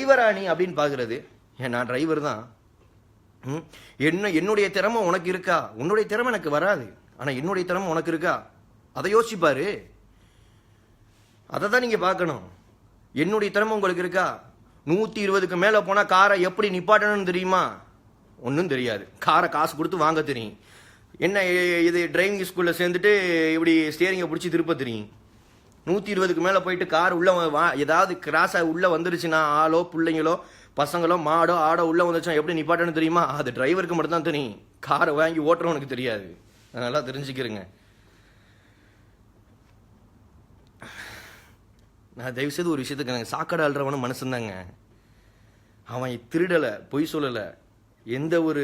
டிரைவரா நீ அப்படின்னு பார்க்குறது. நான் டிரைவர் தான். என்னுடைய திறமை உனக்கு இருக்கா? உன்னுடைய திறமை எனக்கு வராது, ஆனால் என்னுடைய திறமை உனக்கு இருக்கா? அதை யோசிப்பாரு. அதை தான் நீங்கள் பார்க்கணும். என்னுடைய திறமை உங்களுக்கு இருக்கா? 120க்கு மேலே போனால் காரை எப்படி நிப்பாட்டணும்னு தெரியுமா? ஒன்றும் தெரியாது. காரை காசு கொடுத்து வாங்க தெரியும். என்ன இது டிரைவிங் ஸ்கூலில் சேர்ந்துட்டு இப்படி ஸ்டியரிங்கை பிடிச்சி திருப்ப தெரியும். 120க்கு மேலே போயிட்டு கார் உள்ளே ஏதாவது கிராஸாக உள்ளே வந்துருச்சுன்னா ஆளோ பிள்ளைங்களோ பசங்களோ மாடோ ஆடோ உள்ளே வந்துருச்சுன்னா எப்படி நிப்பாட்டணும்னு தெரியுமா? அது டிரைவருக்கு மட்டும்தான் தெரியும். காரை வாங்கி ஓட்டுறவனுக்கு தெரியாது. நல்லா தெரிஞ்சுக்கிறேங்க. நான் தயவுசெய்து ஒரு விஷயத்துக்கு நாங்கள் சாக்கடை அல்றவனும் மனுஷன்தாங்க. அவன் திருடலை, பொய் சொல்லலை, எந்த ஒரு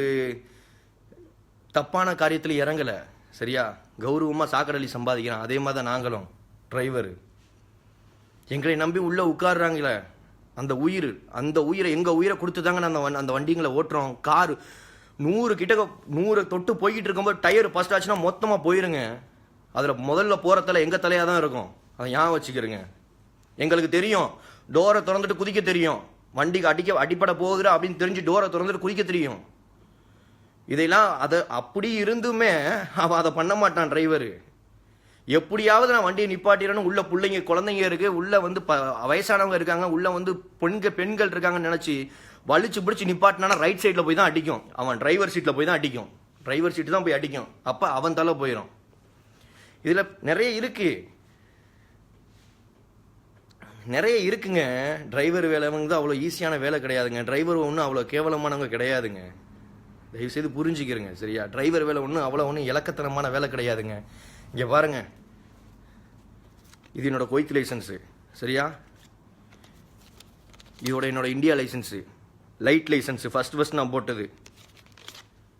தப்பான காரியத்தில் இறங்கலை. சரியா? கௌரவமாக சாக்கடை சம்பாதிக்கிறான். அதே மாதிரி தான் நாங்களும். டிரைவரு எங்களை நம்பி உள்ளே உட்காடுறாங்களே, அந்த உயிரை எங்கள் உயிரை கொடுத்து தாங்க நான் அந்த வண்டிங்களை ஓட்டுறோம். காரு 100 தொட்டு போய்கிட்டு இருக்கும்போது டயர் ஃபர்ஸ்ட் ஆச்சுன்னா மொத்தமாக போயிருங்க. அதில் முதல்ல போகிற தலை எங்கள் தலையாக தான் இருக்கும். அதை ஞாபகம் வச்சுக்கிறேங்க. எங்களுக்கு தெரியும், டோரை திறந்துட்டு குதிக்க தெரியும். வண்டிக்கு அடிப்படை போகிற அப்படின்னு தெரிஞ்சு டோரை திறந்துட்டு குதிக்க தெரியும். இதையெல்லாம் அதை அப்படி இருந்துமே அவன் அதை பண்ண மாட்டான் டிரைவரு. எப்படியாவது நான் வண்டியை நிப்பாட்டிடணும், உள்ள பிள்ளைங்க குழந்தைங்க இருக்கு, உள்ள வந்து வயசானவங்க இருக்காங்க, உள்ள வந்து பெண்கள் இருக்காங்கன்னு நினைச்சு வலிச்சு பிடிச்சி நிப்பாட்டினா ரைட் சைடில் போய் தான் அடிக்கும். அவன் டிரைவர் சீட்டில் போய் தான் அடிக்கும். டிரைவர் சீட்டு தான் போய் அடிக்கும். அப்போ அவன் தலை போயிடும். இதில் நிறைய இருக்குங்க. டிரைவர் வேலை வந்து அவ்வளோ ஈஸியான வேலை கிடையாதுங்க. டிரைவர் ஒன்றும் அவ்வளோ கேவலமானவங்க கிடையாதுங்க. தயவுசெய்து புரிஞ்சுக்கிறேங்க. சரியா? டிரைவர் வேலை ஒன்றும் இலக்கத்தனமான வேலை கிடையாதுங்க. இங்கே பாருங்க, இது என்னோட குவைத் லைசன்ஸு. சரியா? இதோட என்னோட India licence, light licence, first நான் போட்டது.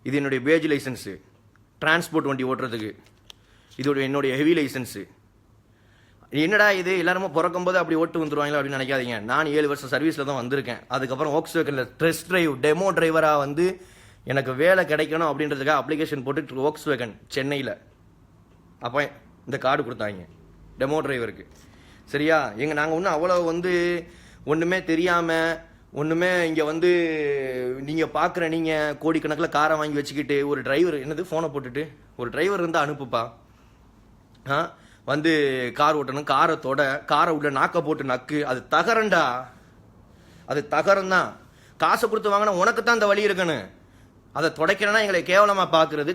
இது என்னுடைய பேஜ் லைசன்ஸு, டிரான்ஸ்போர்ட் வண்டி ஓட்டுறதுக்கு. இதோட என்னுடைய ஹெவி லைசன்ஸு. என்னடா இது எல்லாருமே பிறக்கும் போது அப்படி ஓட்டு வந்துருவாங்களா அப்படின்னு நினைக்காதீங்க. நான் 7 வருஷம் சர்வீஸில் தான் வந்திருக்கேன். அதுக்கப்புறம் வோக்ஸ்வேகனில் டெஸ்ட் டிரைவ் டெமோ டிரைவராக வந்து எனக்கு வேலை கிடைக்கணும் அப்படின்றதுக்காக அப்ளிகேஷன் போட்டு வோக்ஸ்வேகன் சென்னையில் அப்போ இந்த கார்டு கொடுத்தாங்க டெமோ டிரைவருக்கு. சரியா? நாங்கள் ஒன்றும் அவ்வளோ வந்து ஒன்றுமே தெரியாமல் ஒன்றுமே இங்கே வந்து நீங்கள் பார்க்குற நீங்கள் கோடிக்கணக்கில் காரை வாங்கி வச்சுக்கிட்டு ஒரு டிரைவர் ஃபோனை போட்டுட்டு ஒரு டிரைவர் இருந்தால் அனுப்புப்பா, வந்து கார் ஓட்டணும், காரை உள்ள நாக்க போட்டு நக்கு. அது தகரண்டா, அது தகரம் தான். காசை கொடுத்து வாங்கினா உனக்கு தான் அந்த வழி இருக்கணும். அதை துடைக்கிறேன்னா எங்களை கேவலமாக பார்க்குறது,